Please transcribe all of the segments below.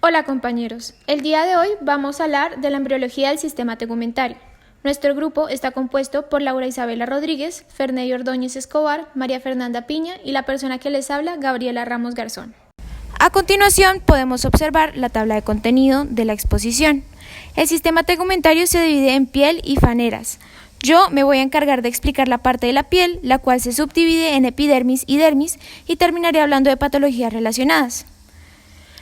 Hola compañeros, el día de hoy vamos a hablar de la embriología del sistema tegumentario. Nuestro grupo está compuesto por Laura Isabela Rodríguez, Ferney Ordóñez Escobar, María Fernanda Piña y la persona que les habla, Gabriela Ramos Garzón. A continuación podemos observar la tabla de contenido de la exposición. El sistema tegumentario se divide en piel y faneras. Yo me voy a encargar de explicar la parte de la piel, la cual se subdivide en epidermis y dermis, y terminaré hablando de patologías relacionadas.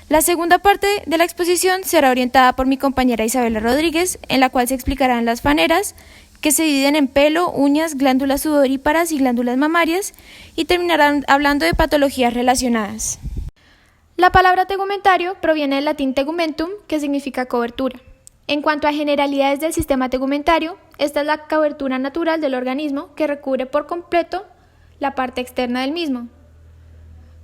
La segunda parte de la exposición será orientada por mi compañera Isabela Rodríguez, en la cual se explicarán las faneras, que se dividen en pelo, uñas, glándulas sudoríparas y glándulas mamarias, y terminarán hablando de patologías relacionadas. La palabra tegumentario proviene del latín tegumentum, que significa cobertura. En cuanto a generalidades del sistema tegumentario, esta es la cobertura natural del organismo que recubre por completo la parte externa del mismo.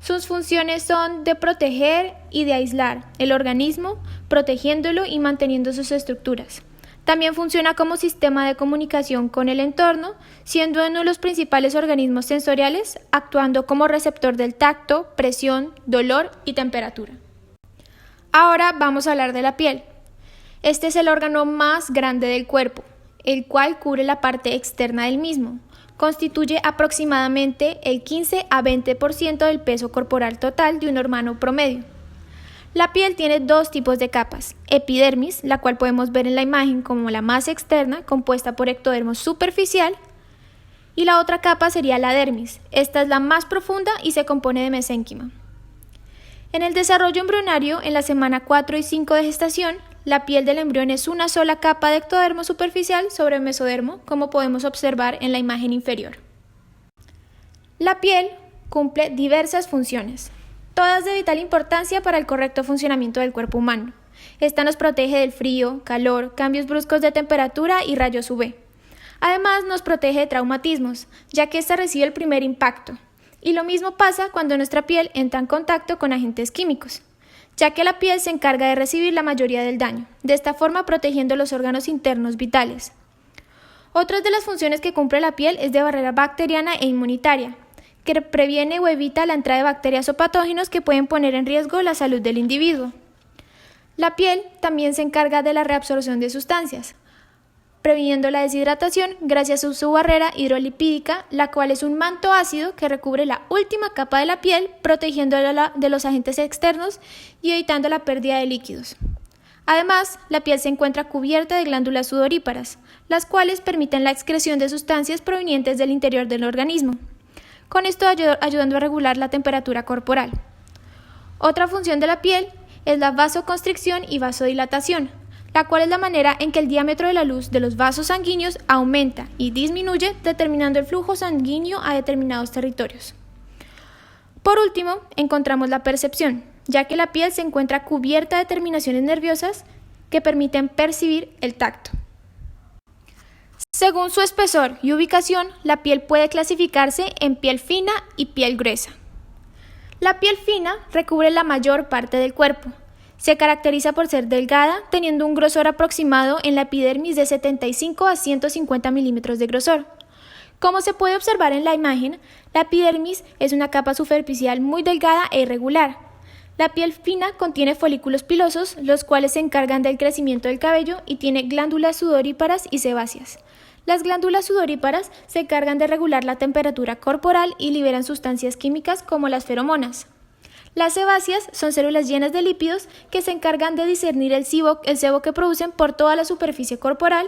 Sus funciones son de proteger y de aislar el organismo, protegiéndolo y manteniendo sus estructuras. También funciona como sistema de comunicación con el entorno, siendo uno de los principales organismos sensoriales, actuando como receptor del tacto, presión, dolor y temperatura. Ahora vamos a hablar de la piel. Este es el órgano más grande del cuerpo, el cual cubre la parte externa del mismo. Constituye aproximadamente el 15 a 20% del peso corporal total de un humano promedio. La piel tiene dos tipos de capas: epidermis, la cual podemos ver en la imagen como la más externa, compuesta por ectodermo superficial, y la otra capa sería la dermis. Esta es la más profunda y se compone de mesénquima. En el desarrollo embrionario, en la semana 4 y 5 de gestación, la piel del embrión es una sola capa de ectodermo superficial sobre mesodermo, como podemos observar en la imagen inferior. La piel cumple diversas funciones, todas de vital importancia para el correcto funcionamiento del cuerpo humano. Esta nos protege del frío, calor, cambios bruscos de temperatura y rayos UV. Además, nos protege de traumatismos, ya que ésta recibe el primer impacto. Y lo mismo pasa cuando nuestra piel entra en contacto con agentes químicos, ya que la piel se encarga de recibir la mayoría del daño, de esta forma protegiendo los órganos internos vitales. Otra de las funciones que cumple la piel es de barrera bacteriana e inmunitaria, que previene o evita la entrada de bacterias o patógenos que pueden poner en riesgo la salud del individuo. La piel también se encarga de la reabsorción de sustancias, previniendo la deshidratación gracias a su barrera hidrolipídica, la cual es un manto ácido que recubre la última capa de la piel, protegiéndola de los agentes externos y evitando la pérdida de líquidos. Además, la piel se encuentra cubierta de glándulas sudoríparas, las cuales permiten la excreción de sustancias provenientes del interior del organismo, con esto ayudando a regular la temperatura corporal. Otra función de la piel es la vasoconstricción y vasodilatación, la cual es la manera en que el diámetro de la luz de los vasos sanguíneos aumenta y disminuye, determinando el flujo sanguíneo a determinados territorios. Por último, encontramos la percepción, ya que la piel se encuentra cubierta de terminaciones nerviosas que permiten percibir el tacto. Según su espesor y ubicación, la piel puede clasificarse en piel fina y piel gruesa. La piel fina recubre la mayor parte del cuerpo. Se caracteriza por ser delgada, teniendo un grosor aproximado en la epidermis de 75 a 150 milímetros de grosor. Como se puede observar en la imagen, la epidermis es una capa superficial muy delgada e irregular. La piel fina contiene folículos pilosos, los cuales se encargan del crecimiento del cabello y tiene glándulas sudoríparas y sebáceas. Las glándulas sudoríparas se encargan de regular la temperatura corporal y liberan sustancias químicas como las feromonas. Las sebáceas son células llenas de lípidos que se encargan de discernir el sebo que producen por toda la superficie corporal,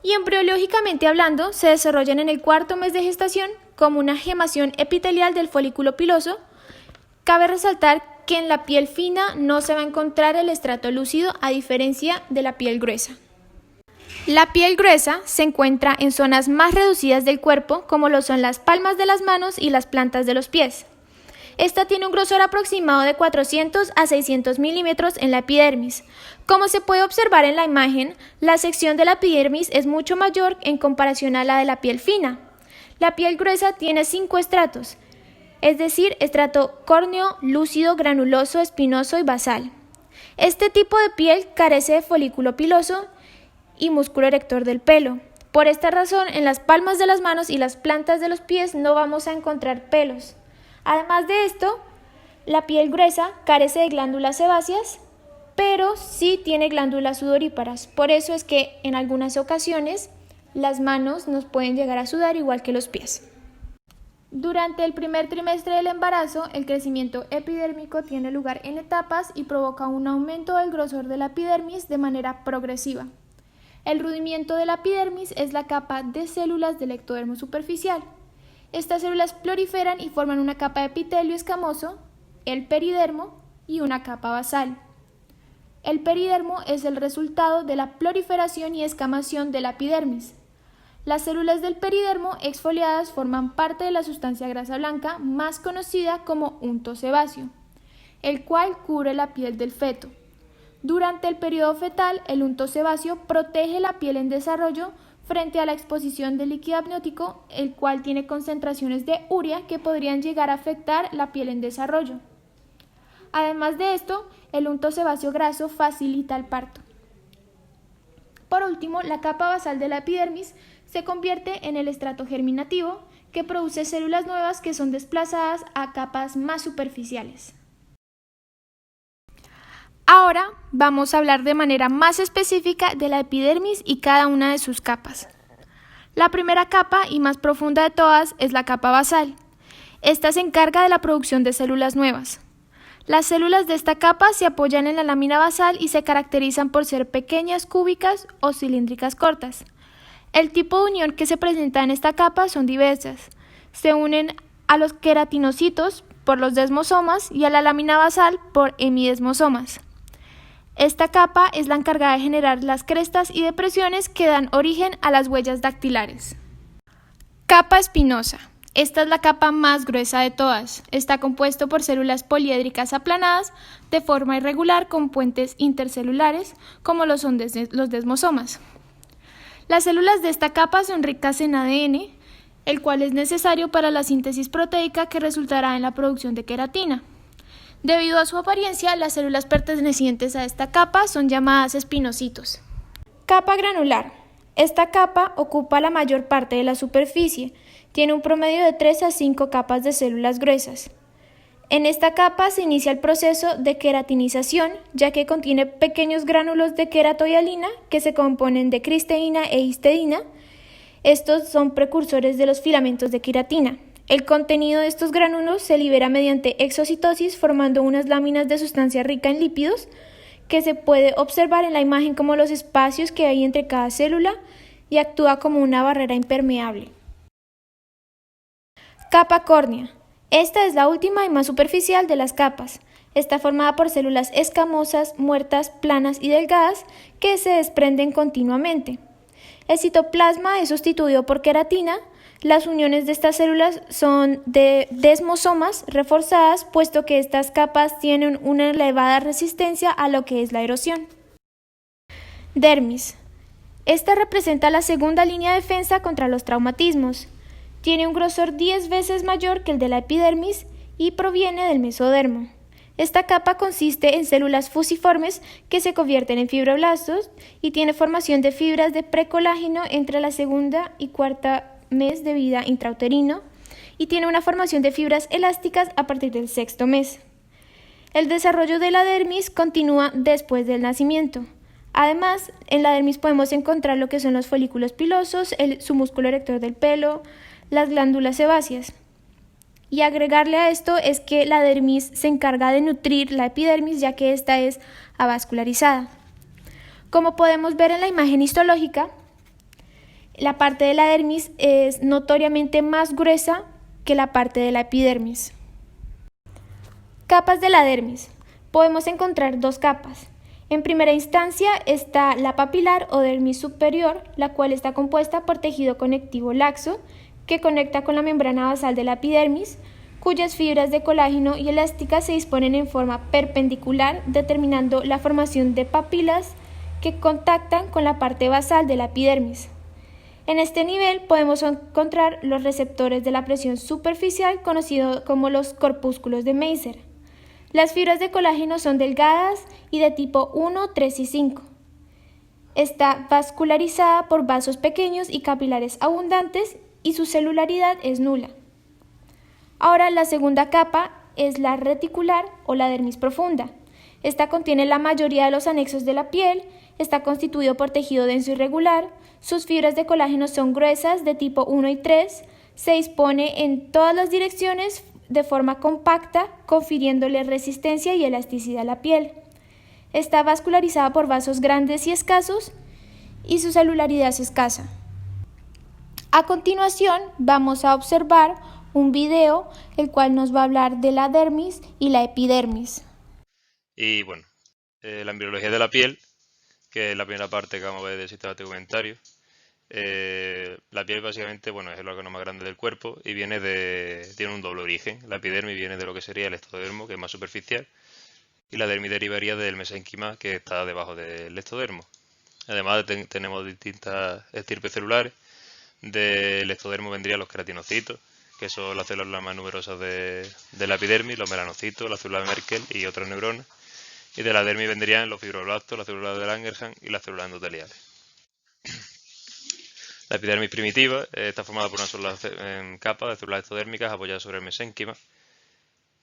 y embriológicamente hablando se desarrollan en el cuarto mes de gestación como una gemación epitelial del folículo piloso. Cabe resaltar que en la piel fina no se va a encontrar el estrato lúcido, a diferencia de la piel gruesa. La piel gruesa se encuentra en zonas más reducidas del cuerpo, como lo son las palmas de las manos y las plantas de los pies. Esta tiene un grosor aproximado de 400 a 600 milímetros en la epidermis. Como se puede observar en la imagen, la sección de la epidermis es mucho mayor en comparación a la de la piel fina. La piel gruesa tiene 5 estratos, es decir, estrato córneo, lúcido, granuloso, espinoso y basal. Este tipo de piel carece de folículo piloso y músculo erector del pelo. Por esta razón, en las palmas de las manos y las plantas de los pies no vamos a encontrar pelos. Además de esto, la piel gruesa carece de glándulas sebáceas pero sí tiene glándulas sudoríparas. Por eso es que en algunas ocasiones las manos nos pueden llegar a sudar igual que los pies. Durante el primer trimestre del embarazo, el crecimiento epidérmico tiene lugar en etapas y provoca un aumento del grosor de la epidermis de manera progresiva. El rudimiento de la epidermis es la capa de células del ectodermo superficial. Estas células proliferan y forman una capa de epitelio escamoso, el peridermo y una capa basal. El peridermo es el resultado de la proliferación y escamación de la epidermis. Las células del peridermo exfoliadas forman parte de la sustancia grasa blanca más conocida como unto sebáceo, el cual cubre la piel del feto. Durante el periodo fetal, el unto sebáceo protege la piel en desarrollo frente a la exposición del líquido amniótico, el cual tiene concentraciones de urea que podrían llegar a afectar la piel en desarrollo. Además de esto, el unto sebáceo graso facilita el parto. Por último, la capa basal de la epidermis se convierte en el estrato germinativo, que produce células nuevas que son desplazadas a capas más superficiales. Ahora vamos a hablar de manera más específica de la epidermis y cada una de sus capas. La primera capa y más profunda de todas es la capa basal. Esta se encarga de la producción de células nuevas. Las células de esta capa se apoyan en la lámina basal y se caracterizan por ser pequeñas, cúbicas o cilíndricas cortas. El tipo de unión que se presenta en esta capa son diversas. Se unen a los queratinocitos por los desmosomas y a la lámina basal por hemidesmosomas. Esta capa es la encargada de generar las crestas y depresiones que dan origen a las huellas dactilares. Capa espinosa. Esta es la capa más gruesa de todas. Está compuesto por células poliédricas aplanadas de forma irregular con puentes intercelulares, como lo son los desmosomas. Las células de esta capa son ricas en ADN, el cual es necesario para la síntesis proteica que resultará en la producción de queratina. Debido a su apariencia, las células pertenecientes a esta capa son llamadas espinocitos. Capa granular. Esta capa ocupa la mayor parte de la superficie. Tiene un promedio de 3 a 5 capas de células gruesas. En esta capa se inicia el proceso de queratinización, ya que contiene pequeños gránulos de queratoialina que se componen de cristeína e histidina. Estos son precursores de los filamentos de queratina. El contenido de estos gránulos se libera mediante exocitosis, formando unas láminas de sustancia rica en lípidos que se puede observar en la imagen como los espacios que hay entre cada célula y actúa como una barrera impermeable. Capa córnea. Esta es la última y más superficial de las capas. Está formada por células escamosas, muertas, planas y delgadas que se desprenden continuamente. El citoplasma es sustituido por queratina. Las uniones de estas células son de desmosomas reforzadas, puesto que estas capas tienen una elevada resistencia a lo que es la erosión. Dermis. Esta representa la segunda línea de defensa contra los traumatismos. Tiene un grosor 10 veces mayor que el de la epidermis y proviene del mesodermo. Esta capa consiste en células fusiformes que se convierten en fibroblastos y tiene formación de fibras de precolágeno entre la segunda y cuarta mes de vida intrauterino y tiene una formación de fibras elásticas a partir del sexto mes. El desarrollo de la dermis continúa después del nacimiento. Además, en la dermis podemos encontrar lo que son los folículos pilosos, su músculo erector del pelo, las glándulas sebáceas. Y agregarle a esto es que la dermis se encarga de nutrir la epidermis, ya que ésta es avascularizada. Como podemos ver en la imagen histológica, la parte de la dermis es notoriamente más gruesa que la parte de la epidermis. Capas de la dermis. Podemos encontrar dos capas. En primera instancia está la papilar o dermis superior, la cual está compuesta por tejido conectivo laxo, que conecta con la membrana basal de la epidermis, cuyas fibras de colágeno y elásticas se disponen en forma perpendicular, determinando la formación de papilas que contactan con la parte basal de la epidermis. En este nivel podemos encontrar los receptores de la presión superficial, conocidos como los corpúsculos de Meiser. Las fibras de colágeno son delgadas y de tipo 1, 3 y 5. Está vascularizada por vasos pequeños y capilares abundantes y su celularidad es nula. Ahora la segunda capa es la reticular o la dermis profunda. Esta contiene la mayoría de los anexos de la piel, está constituido por tejido denso y regular, sus fibras de colágeno son gruesas de tipo 1 y 3, se dispone en todas las direcciones de forma compacta, confiriéndole resistencia y elasticidad a la piel. Está vascularizada por vasos grandes y escasos y su celularidad es escasa. A continuación vamos a observar un video el cual nos va a hablar de la dermis y la epidermis. Y bueno, la embriología de la piel, que es la primera parte que vamos a ver del sistema tegumentario. La piel básicamente, bueno, es el órgano más grande del cuerpo y tiene un doble origen. La epidermis viene de lo que sería el ectodermo, que es más superficial, y la dermis derivaría del mesénquima, que está debajo del ectodermo. Además tenemos distintas estirpes celulares. Del ectodermo vendrían los queratinocitos, que son las células más numerosas de la epidermis, los melanocitos, la célula de Merkel y otras neuronas. Y de la dermis vendrían los fibroblastos, las células de Langerhans y las células endoteliales. La epidermis primitiva está formada por una sola capa de células ectodérmicas apoyadas sobre el mesénquima.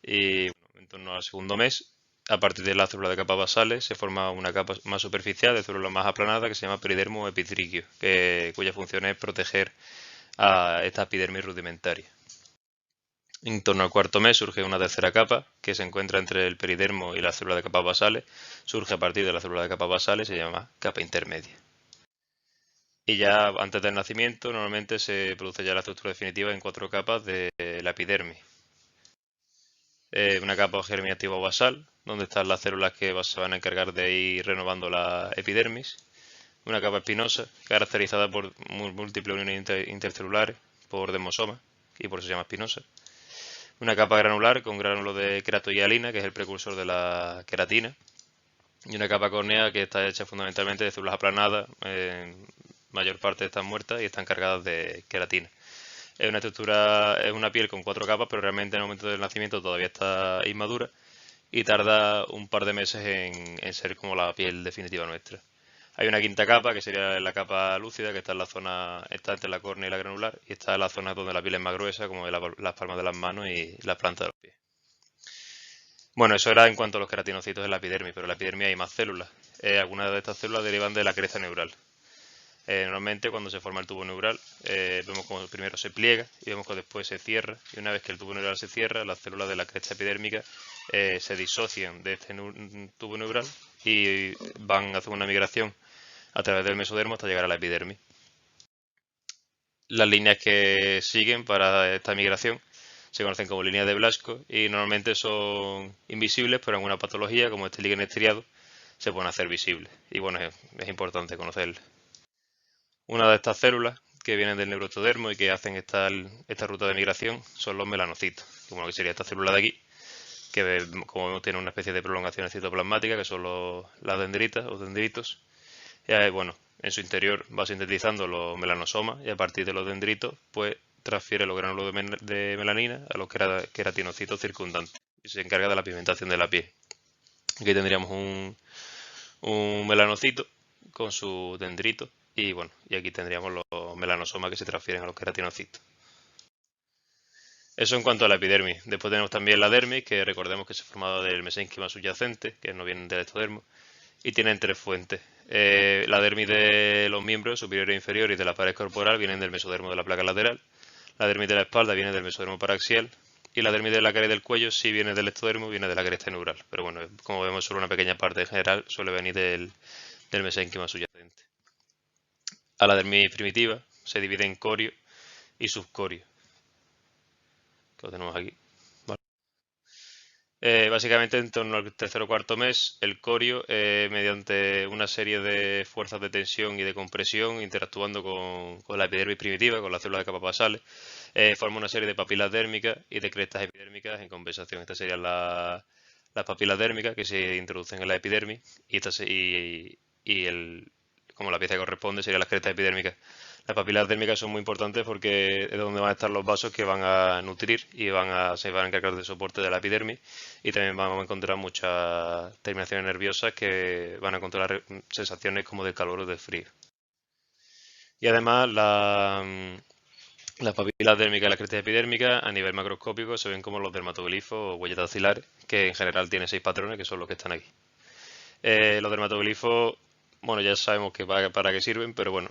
Y en torno al segundo mes, a partir de las células de capas basales, se forma una capa más superficial de células más aplanadas que se llama peridermo o epitriquio, cuya función es proteger a esta epidermis rudimentaria. En torno al cuarto mes surge una tercera capa que se encuentra entre el peridermo y la célula de capas basales. Surge a partir de la célula de capas basales y se llama capa intermedia. Y ya antes del nacimiento normalmente se produce ya la estructura definitiva en 4 capas de la epidermis. Una capa germinativa o basal, donde están las células que se van a encargar de ir renovando la epidermis. Una capa espinosa, caracterizada por múltiples uniones intercelulares, por desmosomas, y por eso se llama espinosa. Una capa granular con gránulos de queratohialina, que es el precursor de la queratina. Y una capa córnea que está hecha fundamentalmente de células aplanadas, mayor parte están muertas y están cargadas de queratina. Es una estructura, es una piel con 4 capas, pero realmente en el momento del nacimiento todavía está inmadura y tarda un par de meses en ser como la piel definitiva nuestra. Hay una quinta capa, que sería la capa lúcida, que está en la zona, está entre la córnea y la granular, y está en la zona donde la piel es más gruesa, como las palmas de las manos y las plantas de los pies. Bueno, eso era en cuanto a los queratinocitos de la epidermis, pero en la epidermis hay más células. Algunas de estas células derivan de la cresta neural. Normalmente cuando se forma el tubo neural, vemos como primero se pliega y vemos que después se cierra, y una vez que el tubo neural se cierra, las células de la cresta epidérmica se disocian de este tubo neural y van a hacer una migración a través del mesodermo hasta llegar a la epidermis. Las líneas que siguen para esta migración se conocen como líneas de Blaschko y normalmente son invisibles, pero en una patología como este líquen estriado se pueden hacer visibles. Y bueno, es importante conocerlas. Una de estas células que vienen del neuroectodermo y que hacen esta ruta de migración son los melanocitos, que sería esta célula de aquí, que como vemos tiene una especie de prolongación citoplasmática, que son las dendritas o dendritos. Y bueno, en su interior va sintetizando los melanosomas y a partir de los dendritos pues transfiere los gránulos de melanina a los queratinocitos circundantes y se encarga de la pigmentación de la piel. Aquí tendríamos un melanocito con su dendrito y bueno, y aquí tendríamos los melanosomas que se transfieren a los queratinocitos. Eso en cuanto a la epidermis. Después tenemos también la dermis, que recordemos que se formaba del mesénquima subyacente, que no vienen del ectodermo, y tienen 3 fuentes. La dermis de los miembros superior e inferior y de la pared corporal vienen del mesodermo de la placa lateral. La dermis de la espalda viene del mesodermo paraxial. Y la dermis de la cara y del cuello sí viene del ectodermo, viene de la cresta neural. Pero bueno, como vemos, solo una pequeña parte en general suele venir del mesénquima subyacente. A la dermis primitiva se divide en corio y subcorio, que lo tenemos aquí. Básicamente en torno al tercer o cuarto mes, el corio, mediante una serie de fuerzas de tensión y de compresión, interactuando con la epidermis primitiva, con las células de capas basales, forma una serie de papilas dérmicas y de crestas epidérmicas en compensación. Estas serían las papilas dérmicas que se introducen en la epidermis como la pieza que corresponde serían las crestas epidérmicas. Las papilas dérmicas son muy importantes porque es donde van a estar los vasos que van a nutrir y se van a encargar del soporte de la epidermis, y también vamos a encontrar muchas terminaciones nerviosas que van a controlar sensaciones como de calor o de frío. Y además las papilas dérmicas y las crestas epidérmicas a nivel macroscópico se ven como los dermatoglifos o huellas dactilares, que en general tienen 6 patrones, que son los que están aquí. Los dermatoglifos, bueno, ya sabemos que para qué sirven, pero bueno,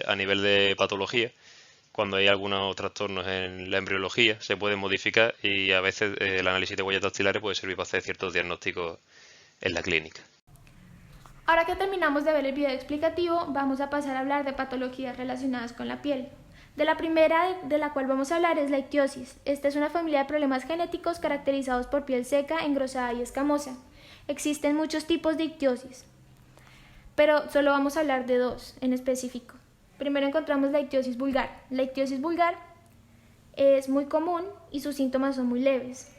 a nivel de patología, cuando hay algunos trastornos en la embriología, se pueden modificar y a veces el análisis de huellas dactilares puede servir para hacer ciertos diagnósticos en la clínica. Ahora que terminamos de ver el video explicativo, vamos a pasar a hablar de patologías relacionadas con la piel. De la primera de la cual vamos a hablar es la ictiosis. Esta es una familia de problemas genéticos caracterizados por piel seca, engrosada y escamosa. Existen muchos tipos de ictiosis, pero solo vamos a hablar de dos en específico. Primero encontramos la ictiosis vulgar. La ictiosis vulgar es muy común y sus síntomas son muy leves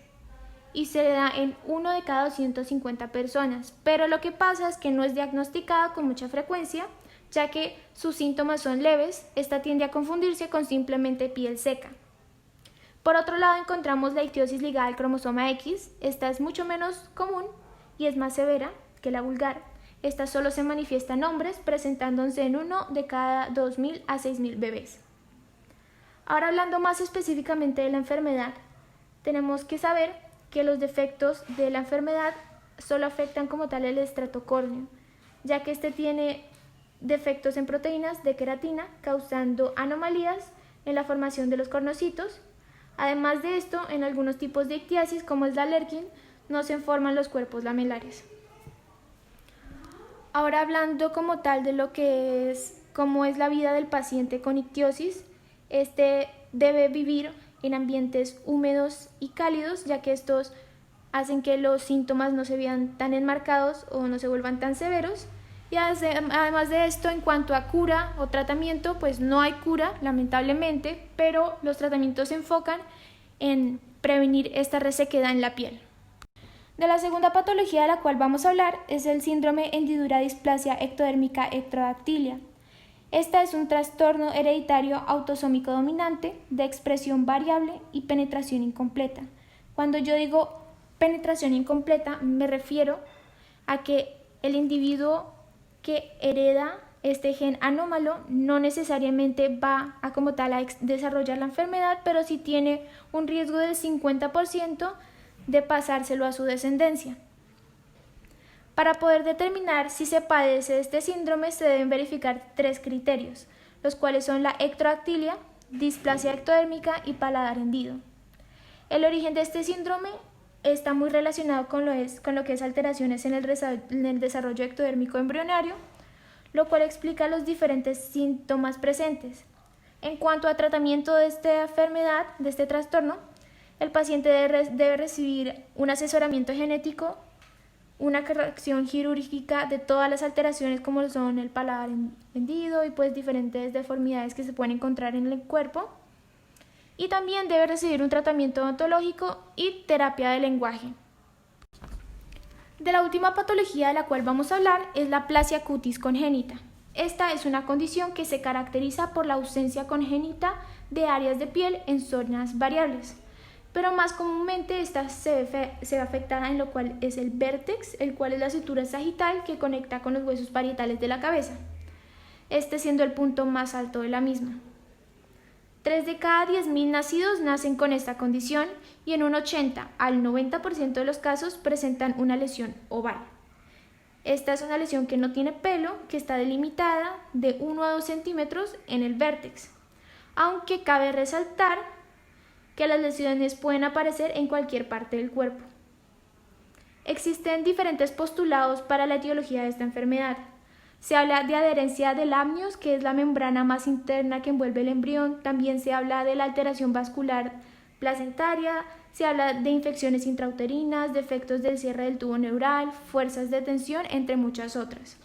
y se da en 1 de cada 250 personas, pero lo que pasa es que no es diagnosticada con mucha frecuencia, ya que sus síntomas son leves. Esta tiende a confundirse con simplemente piel seca. Por otro lado encontramos la ictiosis ligada al cromosoma X. Esta es mucho menos común y es más severa que la vulgar. Esta solo se manifiesta en hombres, presentándose en 1 de cada 2.000 a 6.000 bebés. Ahora, hablando más específicamente de la enfermedad, tenemos que saber que los defectos de la enfermedad solo afectan como tal el estrato córneo, ya que este tiene defectos en proteínas de queratina, causando anomalías en la formación de los cornocitos. Además de esto, en algunos tipos de ictiasis, como es la Lerkin, no se forman los cuerpos lamelares. Ahora, hablando como tal de cómo es la vida del paciente con ictiosis, este debe vivir en ambientes húmedos y cálidos, ya que estos hacen que los síntomas no se vean tan enmarcados o no se vuelvan tan severos. Y además de esto, en cuanto a cura o tratamiento, pues no hay cura, lamentablemente, pero los tratamientos se enfocan en prevenir esta resequedad en la piel. De la segunda patología de la cual vamos a hablar es el síndrome hendidura displasia ectodérmica ectrodactilia. Esta es un trastorno hereditario autosómico dominante de expresión variable y penetración incompleta. Cuando yo digo penetración incompleta, me refiero a que el individuo que hereda este gen anómalo no necesariamente va a como tal a desarrollar la enfermedad, pero sí tiene un riesgo del 50% de pasárselo a su descendencia. Para poder determinar si se padece de este síndrome se deben verificar 3 criterios, los cuales son la ectrodactilia, displasia ectodérmica y paladar hendido. El origen de este síndrome está muy relacionado con lo que es alteraciones en el desarrollo ectodérmico embrionario, lo cual explica los diferentes síntomas presentes. En cuanto a tratamiento de esta enfermedad, de este trastorno, el paciente debe recibir un asesoramiento genético, una corrección quirúrgica de todas las alteraciones como son el paladar hendido y pues diferentes deformidades que se pueden encontrar en el cuerpo, y también debe recibir un tratamiento odontológico y terapia de lenguaje. De la última patología de la cual vamos a hablar es la aplasia cutis congénita. Esta es una condición que se caracteriza por la ausencia congénita de áreas de piel en zonas variables, pero más comúnmente esta se ve afectada en lo cual es el vértex, el cual es la sutura sagital que conecta con los huesos parietales de la cabeza, este siendo el punto más alto de la misma. 3 de cada 10.000 nacidos nacen con esta condición y en un 80 al 90% de los casos presentan una lesión oval. Esta es una lesión que no tiene pelo, que está delimitada de 1 a 2 centímetros en el vértex, aunque cabe resaltar que las lesiones pueden aparecer en cualquier parte del cuerpo. Existen diferentes postulados para la etiología de esta enfermedad. Se habla de adherencia del amnios, que es la membrana más interna que envuelve el embrión. También se habla de la alteración vascular placentaria, se habla de infecciones intrauterinas, defectos del cierre del tubo neural, fuerzas de tensión, entre muchas otras.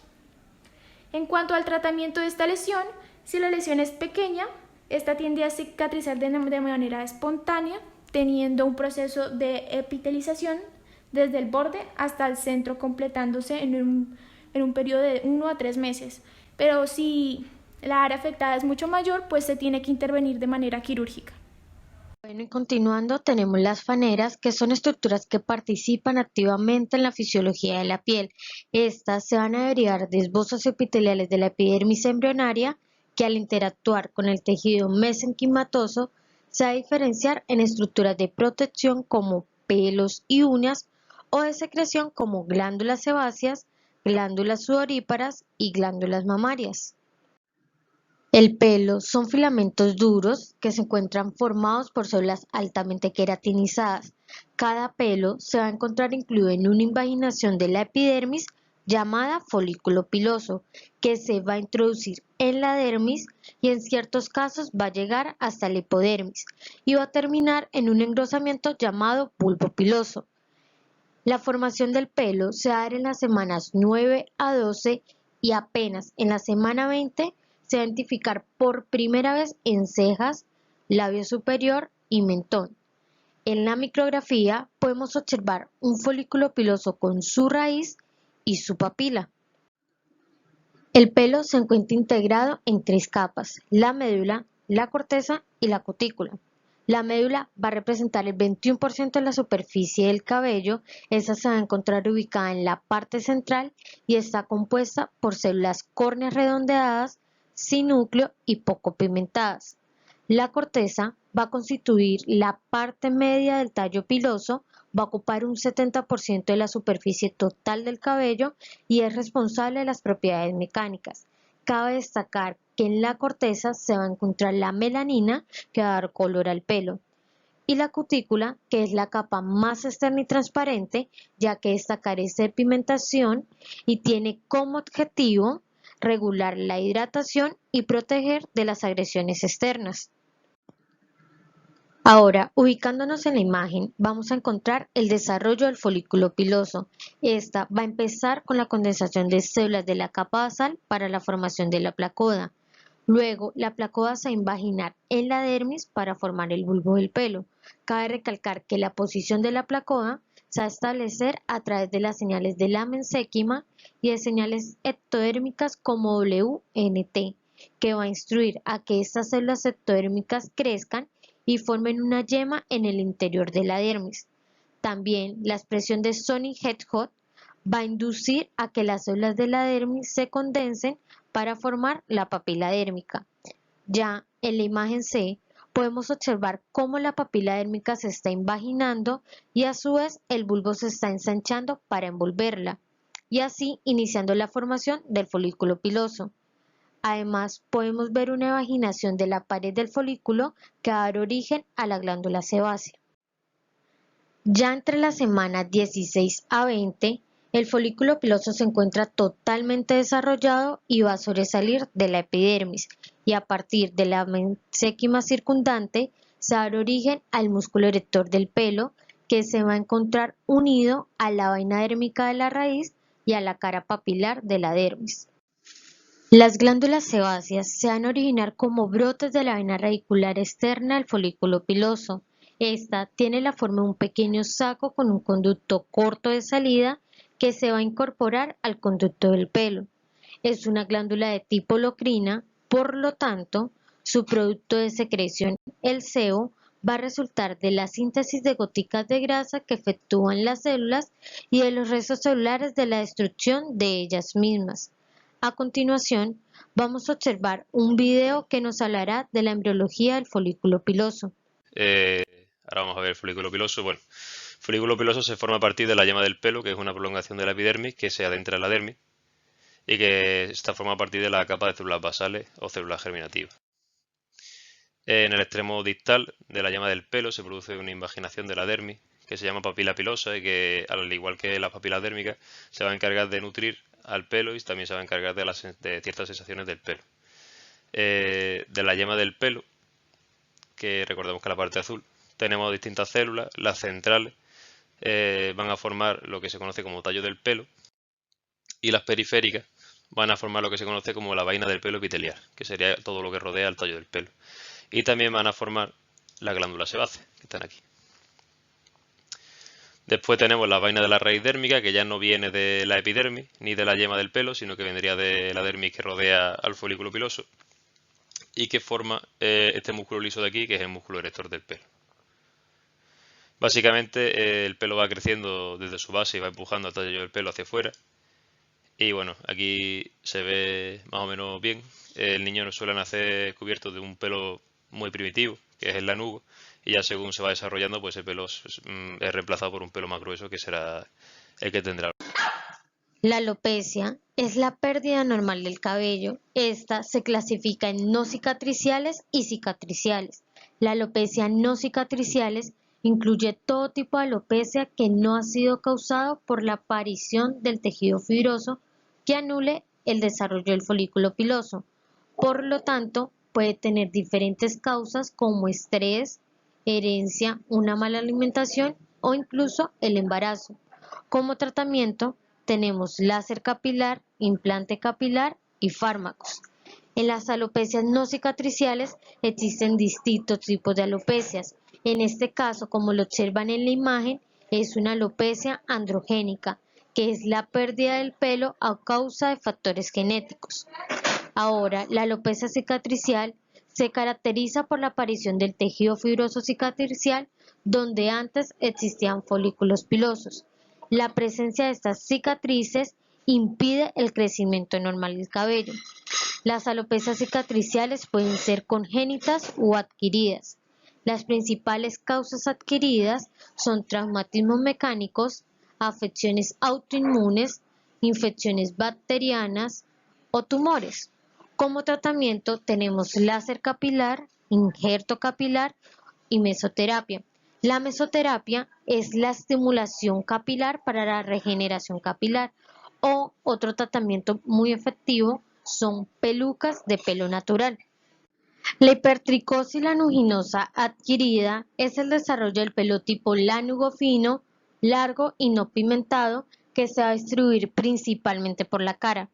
En cuanto al tratamiento de esta lesión, si la lesión es pequeña, esta tiende a cicatrizar de manera espontánea, teniendo un proceso de epitelización desde el borde hasta el centro, completándose en un periodo de 1 a 3 meses. Pero si la área afectada es mucho mayor, pues se tiene que intervenir de manera quirúrgica. Bueno, y continuando, tenemos las faneras, que son estructuras que participan activamente en la fisiología de la piel. Estas se van a derivar de esbozos epiteliales de la epidermis embrionaria, que al interactuar con el tejido mesenquimatoso se va a diferenciar en estructuras de protección como pelos y uñas o de secreción como glándulas sebáceas, glándulas sudoríparas y glándulas mamarias. El pelo son filamentos duros que se encuentran formados por células altamente queratinizadas. Cada pelo se va a encontrar incluido en una invaginación de la epidermis llamada folículo piloso, que se va a introducir en la dermis y en ciertos casos va a llegar hasta la hipodermis y va a terminar en un engrosamiento llamado bulbo piloso. La formación del pelo se va a dar en las semanas 9 a 12 y apenas en la semana 20 se va a identificar por primera vez en cejas, labio superior y mentón. En la micrografía podemos observar un folículo piloso con su raíz y su papila. El pelo se encuentra integrado en 3 capas: la médula, la corteza y la cutícula. La médula va a representar el 21% de la superficie del cabello. Esa se va a encontrar ubicada en la parte central y está compuesta por células córneas redondeadas, sin núcleo y poco pigmentadas. La corteza va a constituir la parte media del tallo piloso, va a ocupar un 70% de la superficie total del cabello y es responsable de las propiedades mecánicas. Cabe destacar que en la corteza se va a encontrar la melanina, que va a dar color al pelo, y la cutícula, que es la capa más externa y transparente, ya que esta carece de pigmentación y tiene como objetivo regular la hidratación y proteger de las agresiones externas. Ahora, ubicándonos en la imagen, vamos a encontrar el desarrollo del folículo piloso. Esta va a empezar con la condensación de células de la capa basal para la formación de la placoda. Luego, la placoda se va a invaginar en la dermis para formar el bulbo del pelo. Cabe recalcar que la posición de la placoda se va a establecer a través de las señales de la mesénquima y de señales ectodérmicas como WNT, que va a instruir a que estas células ectodérmicas crezcan y formen una yema en el interior de la dermis. También la expresión de Sonic-Hedgehog va a inducir a que las células de la dermis se condensen para formar la papila dérmica. Ya en la imagen C podemos observar cómo la papila dérmica se está invaginando y a su vez el bulbo se está ensanchando para envolverla y así iniciando la formación del folículo piloso. Además, podemos ver una evaginación de la pared del folículo que va a dar origen a la glándula sebácea. Ya entre las semanas 16 a 20, el folículo piloso se encuentra totalmente desarrollado y va a sobresalir de la epidermis, y a partir de la mesénquima circundante se va a dar origen al músculo erector del pelo, que se va a encontrar unido a la vaina dérmica de la raíz y a la cara papilar de la dermis. Las glándulas sebáceas se van a originar como brotes de la vena radicular externa del folículo piloso. Esta tiene la forma de un pequeño saco con un conducto corto de salida que se va a incorporar al conducto del pelo. Es una glándula de tipo locrina, por lo tanto, su producto de secreción, el sebo, va a resultar de la síntesis de goticas de grasa que efectúan las células y de los restos celulares de la destrucción de ellas mismas. A continuación, vamos a observar un video que nos hablará de la embriología del folículo piloso. Ahora vamos a ver el folículo piloso. Bueno, el folículo piloso se forma a partir de la yema del pelo, que es una prolongación de la epidermis que se adentra en la dermis y que está formada a partir de la capa de células basales o células germinativas. En el extremo distal de la yema del pelo se produce una invaginación de la dermis que se llama papila pilosa y que, al igual que las papilas dérmicas, se va a encargar de nutrir al pelo y también se va a encargar de ciertas sensaciones del pelo. De la yema del pelo, que recordemos que la parte azul, tenemos distintas células. Las centrales van a formar lo que se conoce como tallo del pelo y las periféricas van a formar lo que se conoce como la vaina del pelo epitelial, que sería todo lo que rodea al tallo del pelo. Y también van a formar las glándulas sebáceas, que están aquí. Después tenemos la vaina de la raíz dérmica, que ya no viene de la epidermis ni de la yema del pelo, sino que vendría de la dermis que rodea al folículo piloso y que forma este músculo liso de aquí, que es el músculo erector del pelo. Básicamente el pelo va creciendo desde su base y va empujando el tallo del pelo hacia afuera. Y bueno, aquí se ve más o menos bien. El niño no suele nacer cubierto de un pelo muy primitivo, que es el lanugo, y ya según se va desarrollando, pues el pelo es reemplazado por un pelo más grueso, que será el que tendrá. La alopecia es la pérdida normal del cabello. Esta se clasifica en no cicatriciales y cicatriciales. La alopecia no cicatriciales incluye todo tipo de alopecia que no ha sido causado por la aparición del tejido fibroso que anule el desarrollo del folículo piloso. Por lo tanto, puede tener diferentes causas como estrés, herencia, una mala alimentación o incluso el embarazo. Como tratamiento, tenemos láser capilar, implante capilar y fármacos. En las alopecias no cicatriciales existen distintos tipos de alopecias. En este caso, como lo observan en la imagen, es una alopecia androgénica, que es la pérdida del pelo a causa de factores genéticos. Ahora, la alopecia cicatricial se caracteriza por la aparición del tejido fibroso cicatricial donde antes existían folículos pilosos. La presencia de estas cicatrices impide el crecimiento normal del cabello. Las alopecias cicatriciales pueden ser congénitas o adquiridas. Las principales causas adquiridas son traumatismos mecánicos, afecciones autoinmunes, infecciones bacterianas o tumores. Como tratamiento tenemos láser capilar, injerto capilar y mesoterapia. La mesoterapia es la estimulación capilar para la regeneración capilar o otro tratamiento muy efectivo son pelucas de pelo natural. La hipertricosis lanuginosa adquirida es el desarrollo del pelo tipo lánugo fino, largo y no pigmentado que se va a distribuir principalmente por la cara.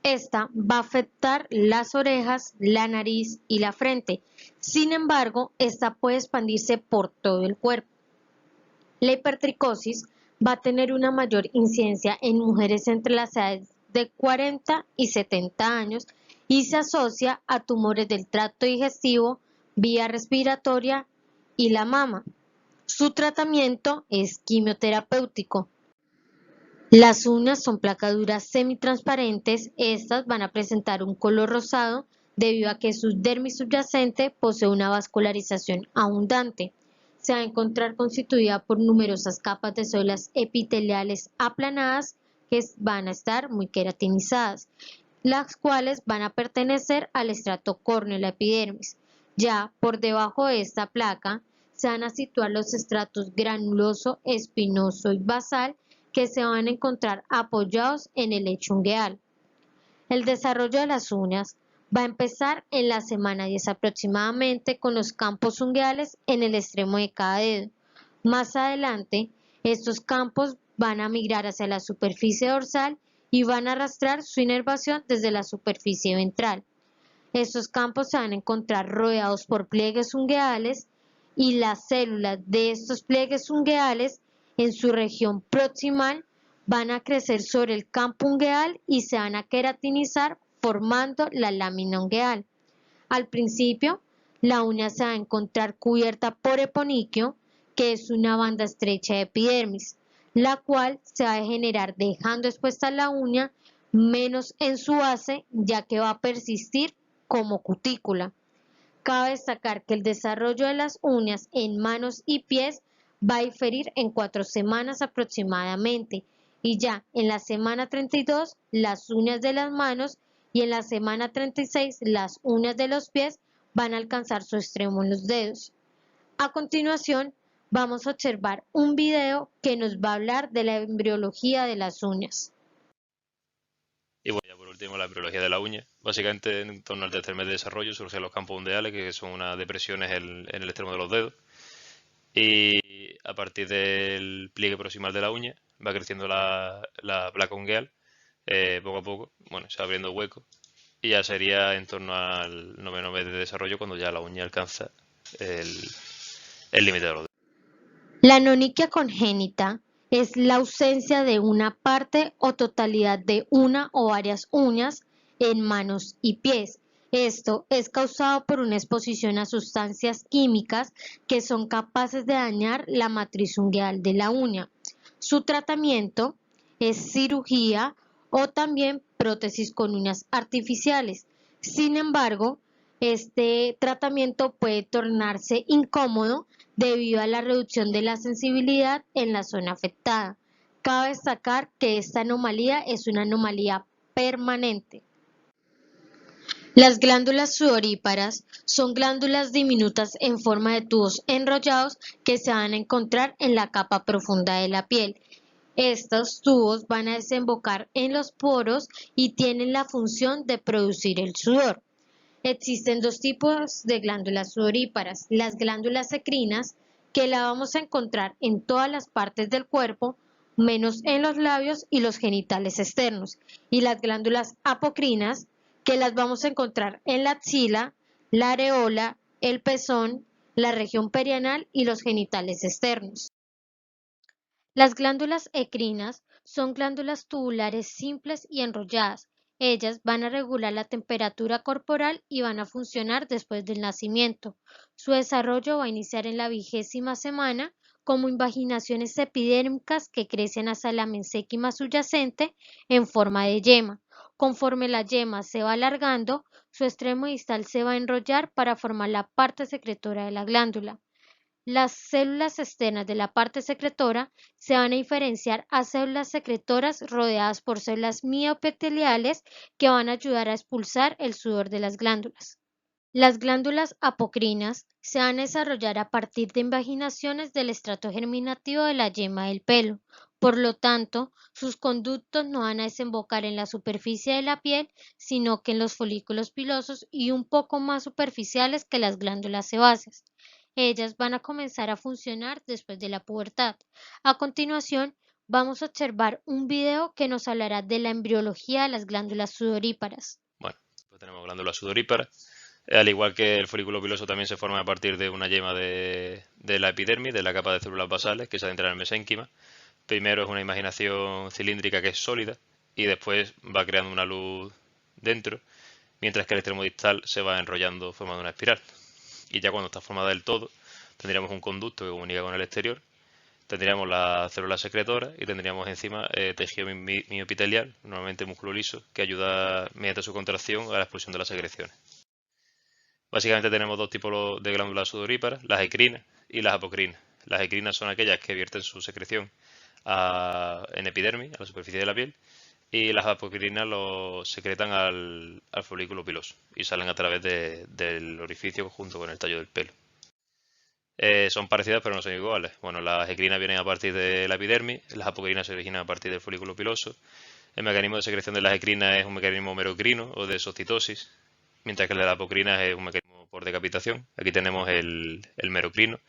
Esta va a afectar las orejas, la nariz y la frente. Sin embargo, esta puede expandirse por todo el cuerpo. La hipertricosis va a tener una mayor incidencia en mujeres entre las edades de 40 y 70 años y se asocia a tumores del tracto digestivo, vía respiratoria y la mama. Su tratamiento es quimioterapéutico. Las uñas son placaduras semitransparentes, estas van a presentar un color rosado debido a que su dermis subyacente posee una vascularización abundante. Se va a encontrar constituida por numerosas capas de células epiteliales aplanadas que van a estar muy queratinizadas, las cuales van a pertenecer al estrato córneo, la epidermis. Ya por debajo de esta placa se van a situar los estratos granuloso, espinoso y basal que se van a encontrar apoyados en el lecho ungueal. El desarrollo de las uñas va a empezar en la semana 10 aproximadamente con los campos ungueales en el extremo de cada dedo. Más adelante, estos campos van a migrar hacia la superficie dorsal y van a arrastrar su inervación desde la superficie ventral. Estos campos se van a encontrar rodeados por pliegues ungueales y las células de estos pliegues ungueales en su región proximal van a crecer sobre el campo ungueal y se van a queratinizar formando la lámina ungueal. Al principio, la uña se va a encontrar cubierta por eponiquio, que es una banda estrecha de epidermis, la cual se va a generar dejando expuesta la uña menos en su base, ya que va a persistir como cutícula. Cabe destacar que el desarrollo de las uñas en manos y pies va a diferir en 4 semanas aproximadamente y ya en la semana 32 las uñas de las manos y en la semana 36 las uñas de los pies van a alcanzar su extremo en los dedos. A continuación vamos a observar un video que nos va a hablar de la embriología de las uñas. Y bueno, ya por último, la embriología de la uña. Básicamente, en torno al tercer mes de desarrollo surgen los campos ungueales, que son unas depresiones en el extremo de los dedos. Y a partir del pliegue proximal de la uña va creciendo la placa ungueal poco a poco. Bueno, se va abriendo hueco. Y ya sería en torno al noveno mes de desarrollo cuando ya la uña alcanza el límite de los dedos. La anonyquia congénita es la ausencia de una parte o totalidad de una o varias uñas en manos y pies. Esto es causado por una exposición a sustancias químicas que son capaces de dañar la matriz ungueal de la uña. Su tratamiento es cirugía o también prótesis con uñas artificiales. Sin embargo, este tratamiento puede tornarse incómodo debido a la reducción de la sensibilidad en la zona afectada. Cabe destacar que esta anomalía es una anomalía permanente. Las glándulas sudoríparas son glándulas diminutas en forma de tubos enrollados que se van a encontrar en la capa profunda de la piel. Estos tubos van a desembocar en los poros y tienen la función de producir el sudor. Existen dos tipos de glándulas sudoríparas, las glándulas endocrinas, que la vamos a encontrar en todas las partes del cuerpo, menos en los labios y los genitales externos, y las glándulas apocrinas, que las vamos a encontrar en la axila, la areola, el pezón, la región perianal y los genitales externos. Las glándulas endocrinas son glándulas tubulares simples y enrolladas. Ellas van a regular la temperatura corporal y van a funcionar después del nacimiento. Su desarrollo va a iniciar en la 20ª semana como invaginaciones epidérmicas que crecen hasta la mesénquima subyacente en forma de yema. Conforme la yema se va alargando, su extremo distal se va a enrollar para formar la parte secretora de la glándula. Las células externas de la parte secretora se van a diferenciar a células secretoras rodeadas por células mioepiteliales que van a ayudar a expulsar el sudor de las glándulas. Las glándulas apocrinas se van a desarrollar a partir de invaginaciones del estrato germinativo de la yema del pelo. Por lo tanto, sus conductos no van a desembocar en la superficie de la piel, sino que en los folículos pilosos y un poco más superficiales que las glándulas sebáceas. Ellas van a comenzar a funcionar después de la pubertad. A continuación, vamos a observar un video que nos hablará de la embriología de las glándulas sudoríparas. Bueno, pues tenemos glándulas sudoríparas. Al igual que el folículo piloso también se forma a partir de una yema de la epidermis, de la capa de células basales que se adentra en el mesénquima. Primero es una imaginación cilíndrica que es sólida y después va creando una luz dentro, mientras que el extremo distal se va enrollando formando una espiral. Y ya cuando está formada del todo, tendríamos un conducto que comunica con el exterior, tendríamos la célula secretora y tendríamos encima tejido mioepitelial, normalmente músculo liso, que ayuda mediante su contracción a la expulsión de las secreciones. Básicamente tenemos dos tipos de glándulas sudoríparas, las endocrinas y las apocrinas. Las endocrinas son aquellas que vierten su secreción en epidermis, a la superficie de la piel, y las apocrinas lo secretan al folículo piloso y salen a través del orificio junto con el tallo del pelo. Son parecidas pero no son iguales. Bueno, las endocrinas vienen a partir de la epidermis, las apocrinas se originan a partir del folículo piloso. El mecanismo de secreción de las endocrinas es un mecanismo merocrino o de exocitosis, mientras que el de la apocrina es un mecanismo por decapitación. Aquí tenemos el merocrino,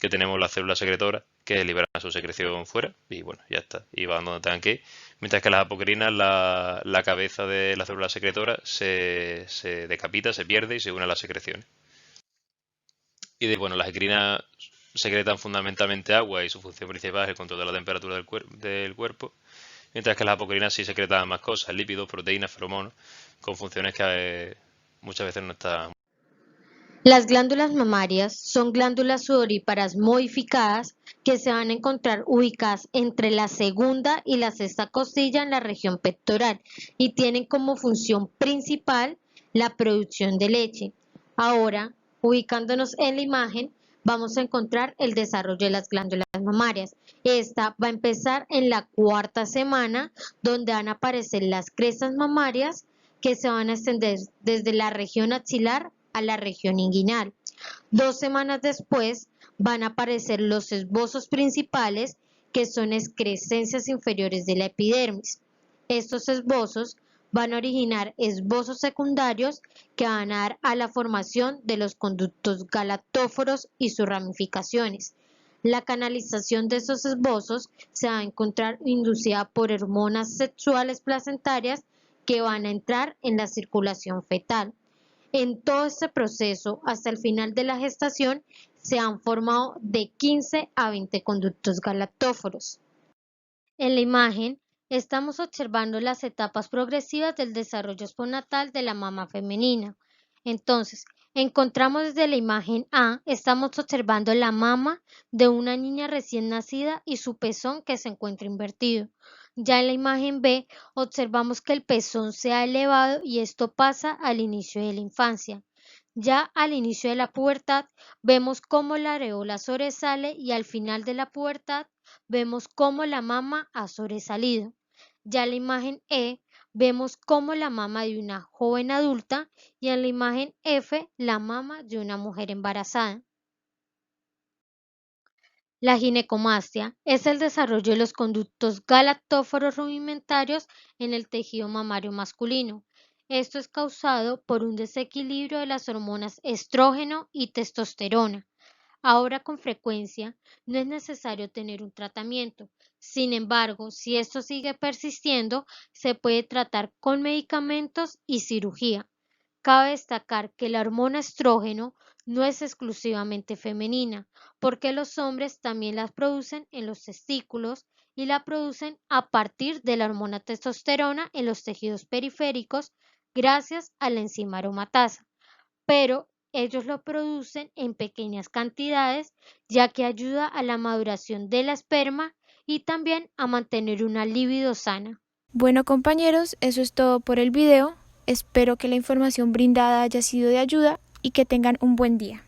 que tenemos las células secretoras que liberan su secreción fuera y bueno, ya está, y van donde tengan que ir. Mientras que las apocrinas, la cabeza de la célula secretora se decapita, se pierde y se une a las secreciones. Y bueno, las endocrinas secretan fundamentalmente agua y su función principal es el control de la temperatura del cuerpo, mientras que las apocrinas sí secretan más cosas, lípidos, proteínas, feromonas, con funciones que muchas veces no están. Las glándulas mamarias son glándulas sudoríparas modificadas que se van a encontrar ubicadas entre la segunda y la sexta costilla en la región pectoral y tienen como función principal la producción de leche. Ahora, ubicándonos en la imagen, vamos a encontrar el desarrollo de las glándulas mamarias. Esta va a empezar en la 4ª semana, donde van a aparecer las crestas mamarias que se van a extender desde la región axilar a la región inguinal. 2 semanas después van a aparecer los esbozos principales, que son excrescencias inferiores de la epidermis. Estos esbozos van a originar esbozos secundarios que van a dar a la formación de los conductos galactóforos y sus ramificaciones. La canalización de estos esbozos se va a encontrar inducida por hormonas sexuales placentarias que van a entrar en la circulación fetal. En todo este proceso, hasta el final de la gestación, se han formado de 15 a 20 conductos galactóforos. En la imagen, estamos observando las etapas progresivas del desarrollo postnatal de la mama femenina. Entonces, encontramos desde la imagen A, estamos observando la mama de una niña recién nacida y su pezón que se encuentra invertido. Ya en la imagen B, observamos que el pezón se ha elevado y esto pasa al inicio de la infancia. Ya al inicio de la pubertad, vemos cómo la areola sobresale y al final de la pubertad vemos cómo la mama ha sobresalido. Ya en la imagen E vemos cómo la mama de una joven adulta y en la imagen F la mama de una mujer embarazada. La ginecomastia es el desarrollo de los conductos galactóforos rudimentarios en el tejido mamario masculino. Esto es causado por un desequilibrio de las hormonas estrógeno y testosterona. Ahora, con frecuencia, no es necesario tener un tratamiento. Sin embargo, si esto sigue persistiendo, se puede tratar con medicamentos y cirugía. Cabe destacar que la hormona estrógeno no es exclusivamente femenina, porque los hombres también la producen en los testículos y la producen a partir de la hormona testosterona en los tejidos periféricos gracias a la enzima aromatasa. Pero ellos lo producen en pequeñas cantidades, ya que ayuda a la maduración de la esperma y también a mantener una libido sana. Bueno, compañeros, eso es todo por el video. Espero que la información brindada haya sido de ayuda y que tengan un buen día.